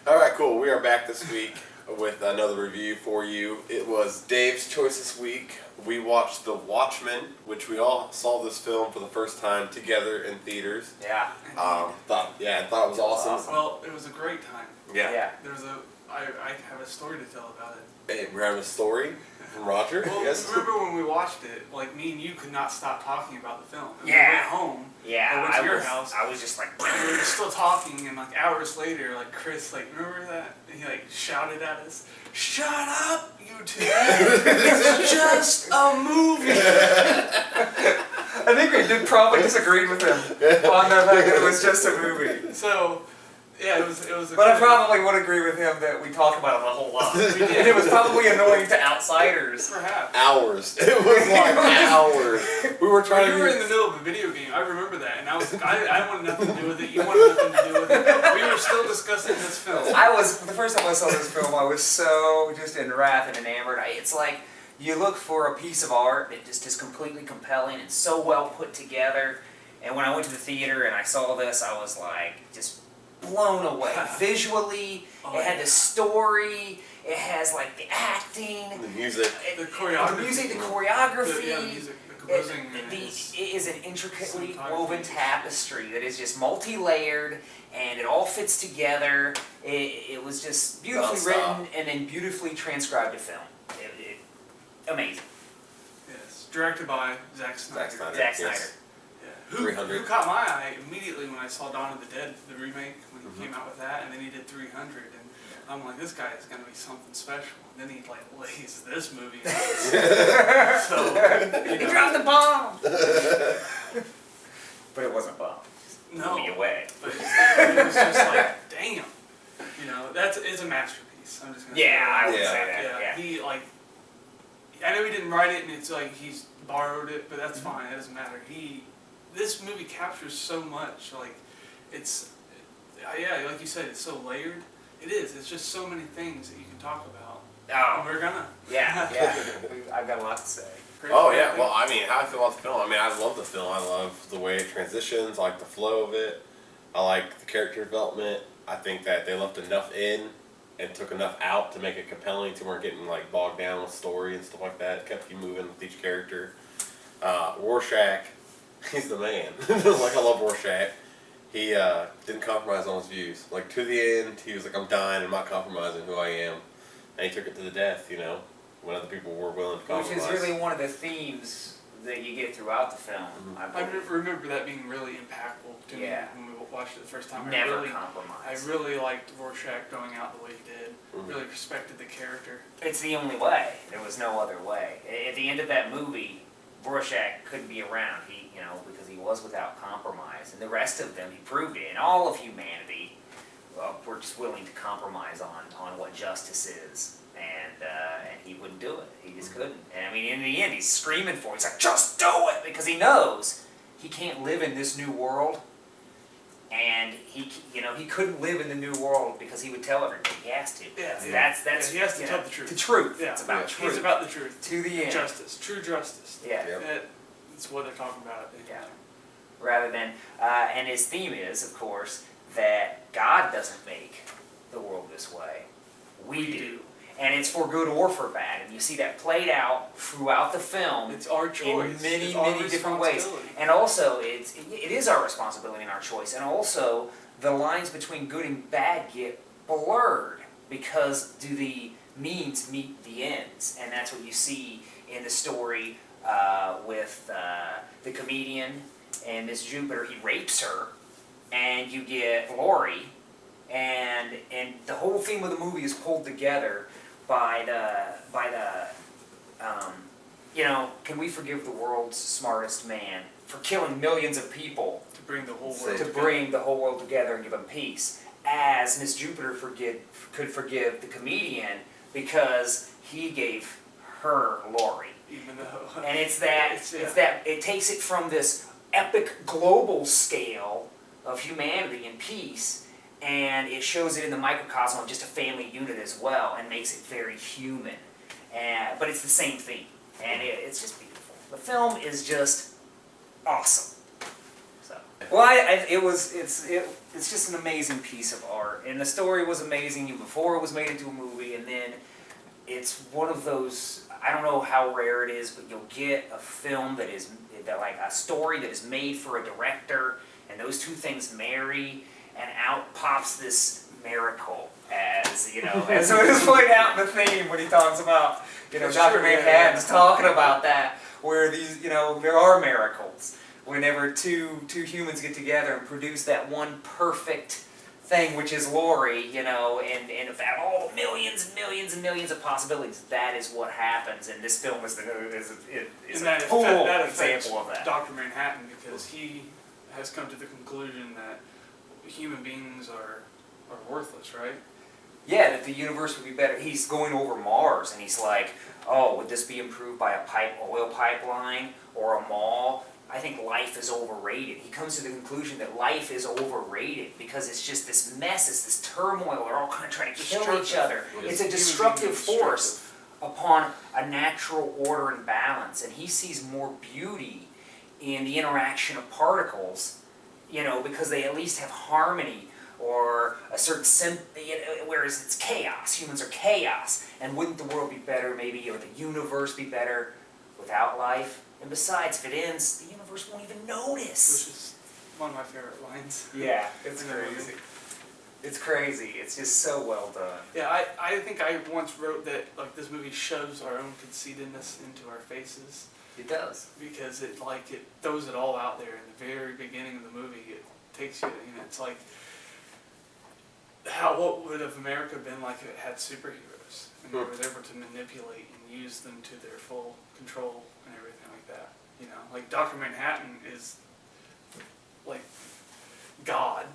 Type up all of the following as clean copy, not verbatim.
Alright, cool. We are back this week with another review for you. It was Dave's choice this week. We watched The Watchmen, which we all saw this film for the first time together in theaters. Yeah. Thought it was awesome. Well, it was a great time. Yeah. I have a story to tell about it. Hey, we're having a story from Roger. Well, Yes. remember when we watched it? Like me and you could not stop talking about the film. And Yeah. We went home. Yeah. I went to your house. I was just like. And we were still talking, and like hours later, like Chris, like remember that? And he like shouted at us, "Shut up, you two! It's just a movie." I think we did probably disagreed with him on the fact that it was just a movie. So, yeah, it was. But I probably would agree with him that we talk about it a whole lot. And it was probably annoying to outsiders. Perhaps. Hours. It was like hours. We were trying You were in the middle of a video game. I remember that, and I wanted nothing to do with it. You wanted nothing to do with it. We were still discussing this film. The first time I saw this film, I was so just enwrapped and enamored. It's like you look for a piece of art that just is completely compelling and so well put together. And when I went to the theater and I saw this, I was like just blown away. Visually, it had the story, it has like the acting, the music, the choreography, the music, the choreography. The music, the composing. It is an intricately woven tapestry that is just multi-layered, and it all fits together. It was just beautifully written and then beautifully transcribed to film. Amazing. Yes, directed by Zack Snyder. Zack Snyder. Who caught my eye immediately when I saw Dawn of the Dead, the remake, when he came out with that, and then he did 300, and I'm like, this guy is going to be something special. And then he like lays this movie on us. So, he dropped the bomb! But it wasn't a bomb. No. Blew me away. But it was just like, damn. You know, it's a masterpiece. I'm just going to say that. I would say that. Yeah. He like, I know he didn't write it, and it's like he's borrowed it, but that's fine. It doesn't matter. This movie captures so much. Like, it's, like you said, it's so layered. It is. It's just so many things that you can talk about. Oh. And we're gonna. Yeah. I've got a lot to say. Oh yeah, well I mean, how I feel about the film, I love the film. I love the way it transitions, I like the flow of it, I like the character development. I think that they left enough in and took enough out to make it compelling, so we weren't getting like bogged down with story and stuff like that. It kept you moving with each character. Rorschach, he's the man. Like, I love Rorschach. He didn't compromise on his views. Like, to the end, he was like, I'm dying, I'm not compromising who I am. And he took it to the death, you know, when other people were willing to compromise. Which is really one of the themes that you get throughout the film. I remember that being really impactful to me when we watched it the first time. Never compromise. I really liked Rorschach going out the way he did. Really respected the character. It's the only way. There was no other way. At the end of that movie, Rorschach couldn't be around. Because he was without compromise, and the rest of them, he proved it. And all of humanity, were just willing to compromise on what justice is, and he wouldn't do it. He just couldn't. And I mean, in the end, he's screaming for it. He's like, just do it, because he knows he can't live in this new world, and he couldn't live in the new world because he would tell everybody he has to. Yeah, that's he has to tell the truth. The truth. Yeah. It's about truth. He's about the truth. To the end. Justice. True justice. Yeah. That's what they're talking about. Yeah. Rather than, and his theme is, of course, that God doesn't make the world this way. We do. And it's for good or for bad. And you see that played out throughout the film. It's our choice. In many different ways. And also, it is our responsibility and our choice. And also, the lines between good and bad get blurred, because do the means meet the ends? And that's what you see in the story with the comedian and Miss Jupiter. He rapes her, and you get Laurie, and the whole theme of the movie is pulled together by the can we forgive the world's smartest man for killing millions of people to bring the whole world together and give them peace, as Miss Jupiter could forgive the comedian because he gave her Laurie. Even though, and it's that it takes it from this epic global scale of humanity and peace, and it shows it in the microcosm of just a family unit as well, and makes it very human. but it's the same theme, and it's just beautiful. The film is just awesome. So, well, it's just an amazing piece of art, and the story was amazing even before it was made into a movie, and then it's one of those, I don't know how rare it is, but you'll get a film that like a story that is made for a director, and those two things marry, and out pops this miracle, as you know, as it was pointed out in the theme when he talks about, Dr. Manhattan's talking about that, where these, there are miracles whenever two humans get together and produce that one perfect thing, which is Laurie, and about all the millions and millions and millions of possibilities, that is what happens, and this film is a full example of that. Dr. Manhattan, because he has come to the conclusion that human beings are worthless, right? Yeah, that the universe would be better. He's going over Mars, and he's like, oh, would this be improved by a oil pipeline or a mall? I think life is overrated. He comes to the conclusion that life is overrated because it's just this mess, it's this turmoil. They're all kind of trying to kill each other. It's a destructive force upon a natural order and balance. And he sees more beauty in the interaction of particles, because they at least have harmony or a certain whereas it's chaos. Humans are chaos. And wouldn't the world be better, maybe, or the universe be better without life? And besides, if it ends, the universe won't even notice. Which is one of my favorite lines. Yeah, it's crazy. It's crazy. It's just so well done. Yeah, I think I once wrote that this movie shoves our own conceitedness into our faces. It does. Because it throws it all out there in the very beginning of the movie. It takes you, it's like, what would have America been like if it had superheroes and they were able to manipulate and use them to their full control and everything like that. Like Dr. Manhattan is like God.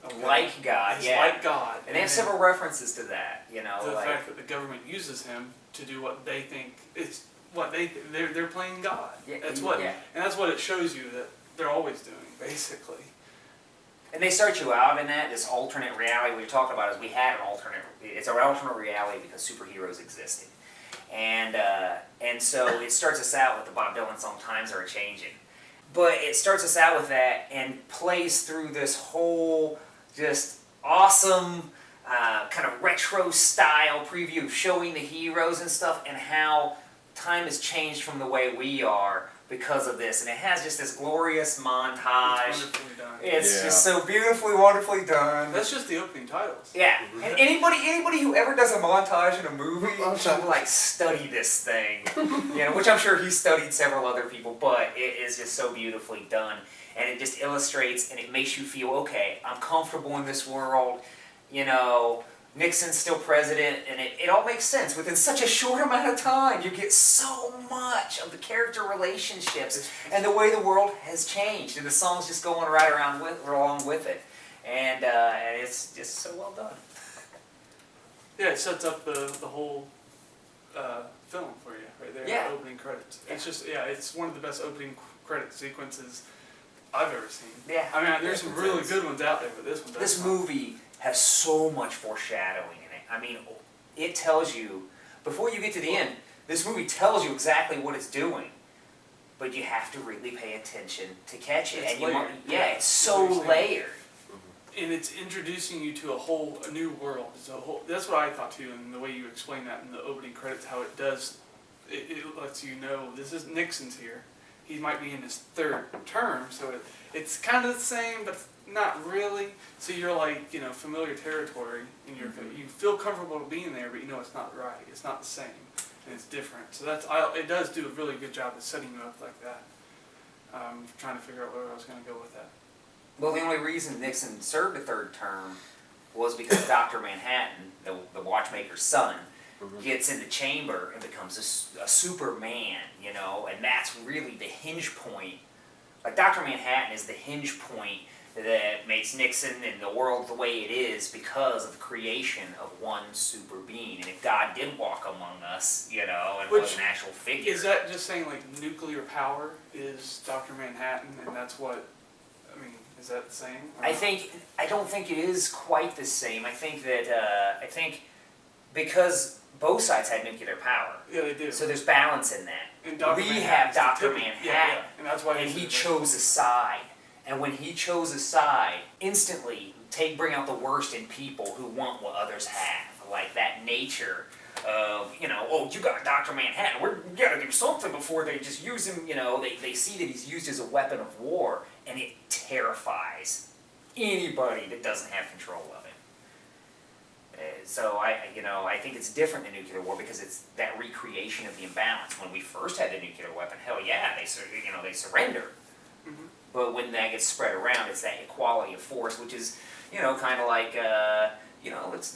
Okay? Like God, He's yeah. like God. And they have several references to that, The fact that the government uses him to do what they think it's what they're playing God. Yeah, and that's what it shows you that they're always doing, basically. And they start you out in this alternate reality. What you're talking about is it's an alternate reality because superheroes existed. And so it starts us out with the Bob Dylan song, Times Are A-Changin'. But it starts us out with that and plays through this whole just awesome kind of retro style preview of showing the heroes and stuff and how time has changed from the way we are because of this. And it has just this glorious montage. It's wonderfully done. It's just so beautifully, wonderfully done. That's just the opening titles. Yeah, and anybody who ever does a montage in a movie should study this thing, which I'm sure he studied several other people, but it is just so beautifully done, and it just illustrates and it makes you feel, okay, I'm comfortable in this world, Nixon's still president, and it all makes sense. Within such a short amount of time, you get so much of the character relationships and the way the world has changed, and the song's just going right along with it, and it's just so well done. Yeah, it sets up the whole film for you right there. Yeah. The opening credits. It's just it's one of the best opening credit sequences I've ever seen. Yeah. I mean, there's some really good ones out there, but this one does. This movie has so much foreshadowing in it. I mean, it tells you, before you get to the end, this movie tells you exactly what it's doing, but you have to really pay attention to catch it. It's and layered. it's so layered. And it's introducing you to a new world. That's what I thought too, and the way you explain that in the opening credits, how it does, it lets you know this is Nixon's here. He might be in his third term, so it's kind of the same, but not really. So you're familiar territory, and you feel comfortable being there, but it's not right. It's not the same, and it's different. So it does do a really good job of setting you up like that. I'm trying to figure out where I was going to go with that. Well, the only reason Nixon served a third term was because Dr. Manhattan, the watchmaker's son, gets in the chamber and becomes a Superman, and that's really the hinge point. Like, Dr. Manhattan is the hinge point that makes Nixon and the world the way it is because of the creation of one super being. And if God did walk among us, and was an actual figure. Is that just saying, nuclear power is Dr. Manhattan, and that's what, is that the same? I don't think it is quite the same. I think that, because both sides had nuclear power. Yeah, they do. So there's balance in that. And Dr. We Manhattan's have the Dr. tipping- Manhattan. Yeah, and that's why And he's he the- chose a side. And when he chose a side, instantly bring out the worst in people who want what others have. Like that nature of, oh, you got Dr. Manhattan, we gotta do something before they just use him, they see that he's used as a weapon of war, and it terrifies anybody that doesn't have control of it. So I think it's different than nuclear war because it's that recreation of the imbalance. When we first had the nuclear weapon, hell yeah, they surrender. Mhm. But when that gets spread around, it's that equality of force, which is, kind of like, it's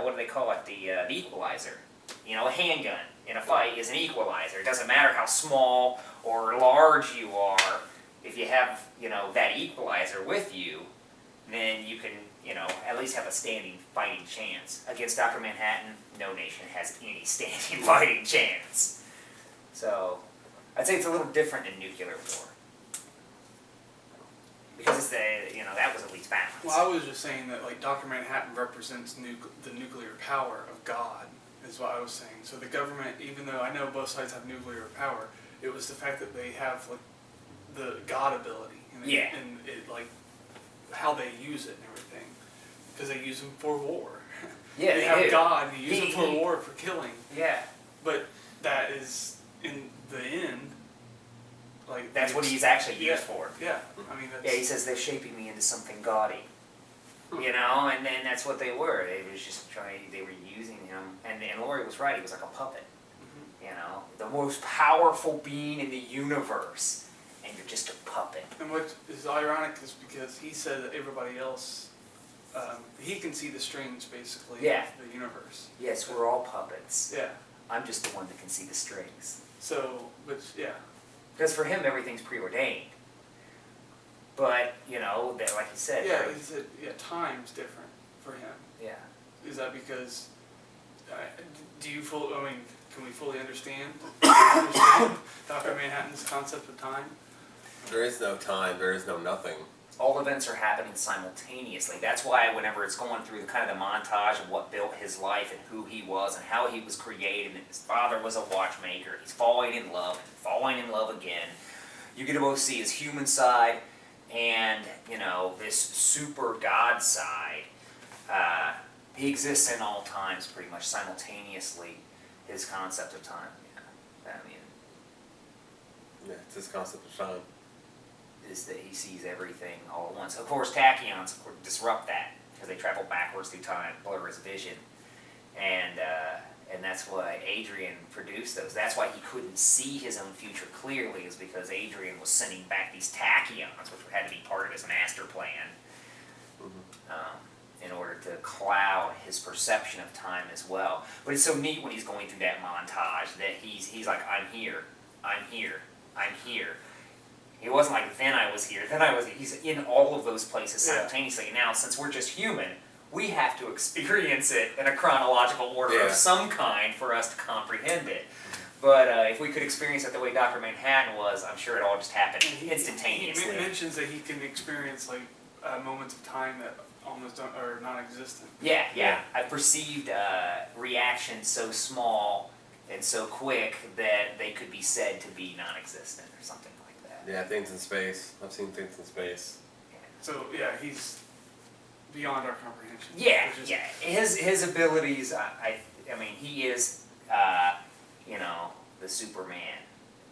what do they call it? The equalizer. A handgun in a fight is an equalizer. It doesn't matter how small or large you are. If you have, that equalizer with you, then you can, at least have a standing fighting chance. Against Dr. Manhattan, no nation has any standing fighting chance. So, I'd say it's a little different than nuclear war. Because it's that was at least balanced. Well, I was just saying that like Dr. Manhattan represents the nuclear power of God, is what I was saying. So the government, even though I know both sides have nuclear power, it was the fact that they have like the God ability, and it like how they use it and everything, because they use them for war. Yeah, they have do. God, they use them for war, for killing. Yeah. But that is in the end. Like That's what he's actually used for. Yeah, I mean that's. Yeah, he says they're shaping me into something gaudy. And then that's what they were. They was just they were using him, and Laurie was right, he was like a puppet. The most powerful being in the universe, and you're just a puppet. And what is ironic is because he said that everybody else, he can see the strings basically of the universe. Yes, we're all puppets. Yeah. I'm just the one that can see the strings. So, but yeah. Because for him, everything's preordained. But, like you said. Yeah, he said, time's different for him. Yeah. Is that because, do you fully, can we fully understand Dr. Manhattan's concept of time? There is no time, there is no nothing. All events are happening simultaneously. That's why whenever it's going through the kind of the montage of what built his life and who he was and how he was created, and his father was a watchmaker, he's falling in love and falling in love again. You get to both see his human side and, this super God side. He exists in all times pretty much simultaneously, his concept of time. Yeah. Yeah, it's his concept of time. Is that he sees everything all at once. Of course, tachyons disrupt that because they travel backwards through time, blur his vision, and that's why Adrian produced those. That's why he couldn't see his own future clearly, is because Adrian was sending back these tachyons, which had to be part of his master plan, in order to cloud his perception of time as well. But it's so neat when he's going through that montage that he's like, I'm here, I'm here, I'm here. He wasn't like, then I was here, then I was here. He's in all of those places simultaneously. Now, since we're just human, we have to experience it in a chronological order of some kind for us to comprehend it. But if we could experience it the way Dr. Manhattan was, I'm sure it all just happened instantaneously. He mentions that he can experience like moments of time that almost are non-existent. Yeah. I perceived reactions so small and so quick that they could be said to be non-existent or something like that. Yeah, things in space. I've seen things in space. So he's beyond our comprehension. Yeah. His abilities. I mean, he is, the Superman,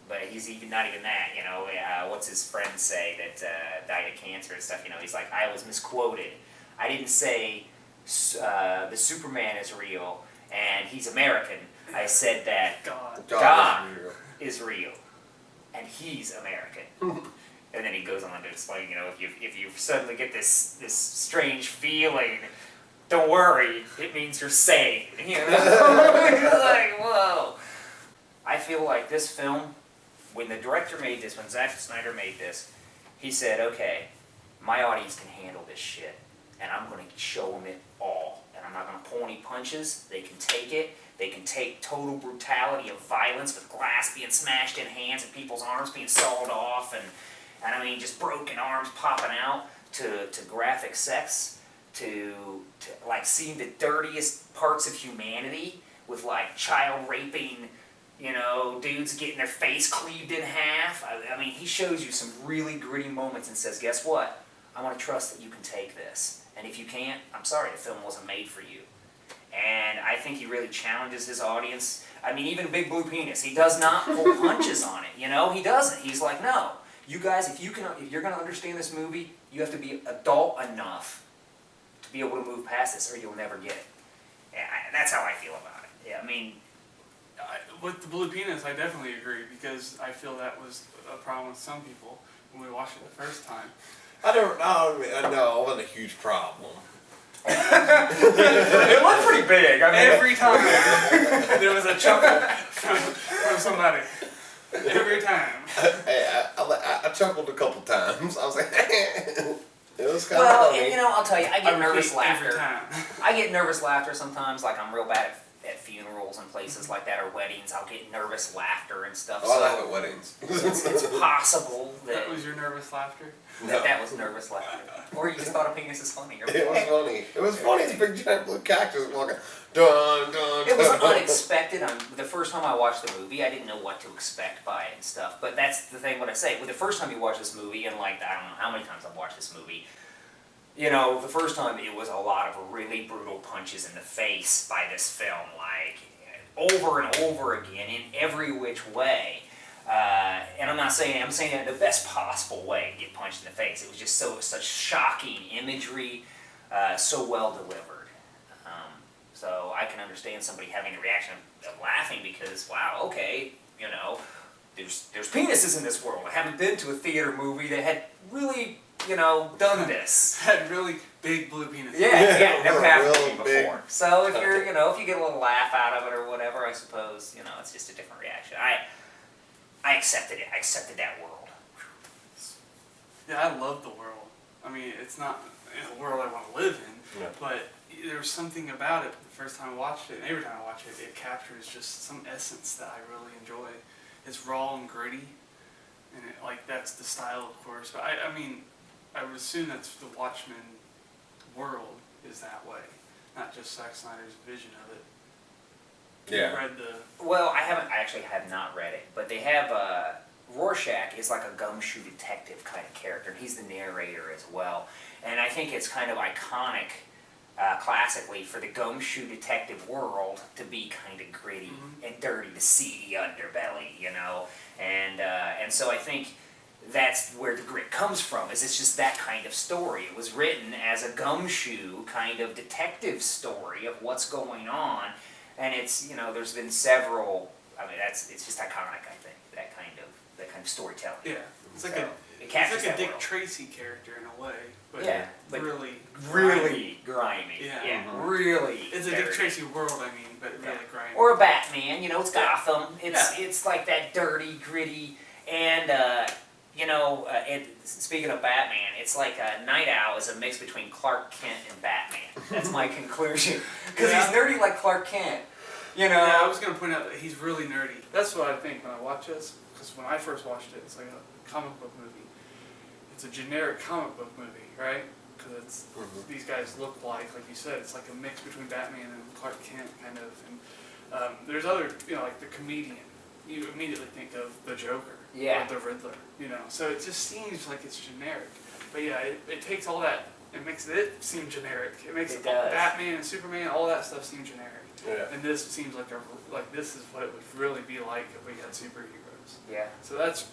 but he's not even that. What's his friend say that died of cancer and stuff? He's like, I was misquoted. I didn't say the Superman is real and he's American. I said that God is real and he's American. And then he goes on to explain, if you suddenly get this strange feeling, don't worry, it means you're sane. You're like, whoa. I feel like this film, when the director made this, when Zack Snyder made this, he said, okay, my audience can handle this shit, and I'm going to show them it all. And I'm not going to pull any punches. They can take it. They can take total brutality of violence with glass being smashed in hands and people's arms being sawed off, and just broken arms popping out, to graphic sex, to like seeing the dirtiest parts of humanity with like child raping, dudes getting their face cleaved in half. I mean, he shows you some really gritty moments and says, guess what? I want to trust that you can take this. And if you can't, I'm sorry, the film wasn't made for you. And I think he really challenges his audience. I mean, even Big Blue Penis, he does not pull punches on it, He doesn't. He's like, no, you guys, if you're going to understand this movie, you have to be adult enough to be able to move past this or you'll never get it. Yeah, that's how I feel about it. Yeah, I mean... With the Blue Penis, I definitely agree, because I feel that was a problem with some people when we watched it the first time. No, it wasn't a huge problem. It looked pretty big. I mean, every time there was a chuckle from somebody. Every time. I chuckled a couple times. I was like, it was kind of well, funny. I'll tell you, I get nervous every laughter. time. I get nervous laughter sometimes, like I'm real bad at funerals and places like that, or weddings. I'll get nervous laughter and stuff. Oh, I laugh at weddings. It's possible That was your nervous laughter? that was nervous laughter. Or you just thought a penis is funny. Or It was funny. It was funny. It's a big giant blue cactus walking. Dun, dun, It was dun. unexpected. The first time I watched the movie, I didn't know what to expect by it and stuff. But that's the thing, what I say. Well, the first time you watch this movie, and like, I don't know how many times I've watched this movie, the first time it was a lot of really brutal punches in the face by this film, like, over and over again, in every which way. And I'm saying that in the best possible way to get punched in the face. It was just such shocking imagery, so well delivered. So I can understand somebody having the reaction of laughing because, wow, okay, there's penises in this world. I haven't been to a theater movie that had really, done this. Had really big blue penises. Yeah, never happened to me Real big. before. So if you're, if you get a little laugh out of it or whatever, I suppose, it's just a different reaction. I accepted it. I accepted that world. Yeah, I love the world. I mean, it's not a world I want to live in, but there was something about it the first time I watched it, and every time I watch it, it captures just some essence that I really enjoy. It's raw and gritty, and that's the style, of course. But I mean, I would assume that's the Watchmen world is that way, not just Zack Snyder's vision of it. Yeah. You read the... Well, I actually have not read it, but they have, Rorschach is like a gumshoe detective kind of character, and he's the narrator as well. And I think it's kind of iconic, classically, for the gumshoe detective world to be kind of gritty and dirty, the seedy underbelly, And so I think that's where the grit comes from, is it's just that kind of story. It was written as a gumshoe kind of detective story of what's going on, and it's, there's been several, it's just iconic, I think, that kind of storytelling. Yeah, it's like So, it's captures like a that Dick world. Tracy character in a way, but but really grimy. Yeah. Really. It's a dirty. Dick Tracy world, I mean, but really grimy. Or a Batman, it's Gotham. It's like that dirty, gritty, and speaking of Batman, it's like Night Owl is a mix between Clark Kent and Batman. That's my conclusion. Because he's nerdy like Clark Kent. Yeah, I was going to point out that he's really nerdy. That's what I think when I watch this, because when I first watched it, it's like a comic book movie. It's a generic comic book movie, right? Because it's these guys look like you said, it's like a mix between Batman and Clark Kent, kind of. And there's other, like the comedian. You immediately think of the Joker or the Riddler, So it just seems like it's generic. But yeah, it takes all that, it makes it seem generic. It makes Batman and Superman, all that stuff seem generic. Yeah. And this seems like this is what it would really be like if we had superheroes. Yeah. So that's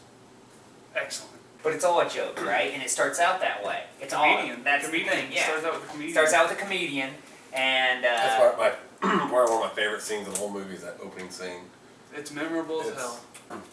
excellent. But it's all a joke, right? And it starts out that way. It's Comedian. all that's Comedian. the thing. Yeah. Starts out with a comedian. Starts out with a comedian, and That's one of my favorite scenes of the whole movie is that opening scene. It's memorable as hell.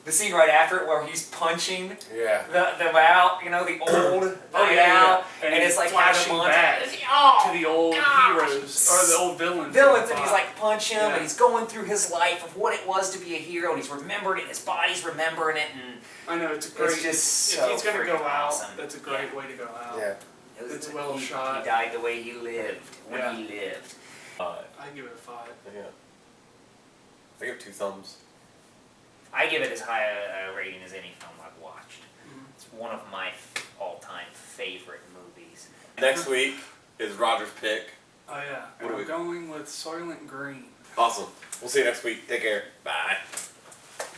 the scene right after it where he's punching Yeah. the out, the old night out, and it's like flashing having a back montage. to the old heroes or the old villains. And he's like punch him, Yeah. and he's going through his life of what it was to be a hero, and he's remembering it, his body's remembering it, and I know it's a great. it's just if so he's gonna go freaking out, awesome. that's a great way to go out. Yeah. It's well he, shot. He died the way he lived when Yeah. he lived. I give it a 5. Yeah. I give it 2 thumbs. I give it as high a rating as any film I've watched. Mhm. It's one of my all-time favorite movies. Next week is Roger's pick. Oh yeah, What and do I'm going with Soylent Green. Awesome. We'll see you next week. Take care. Bye.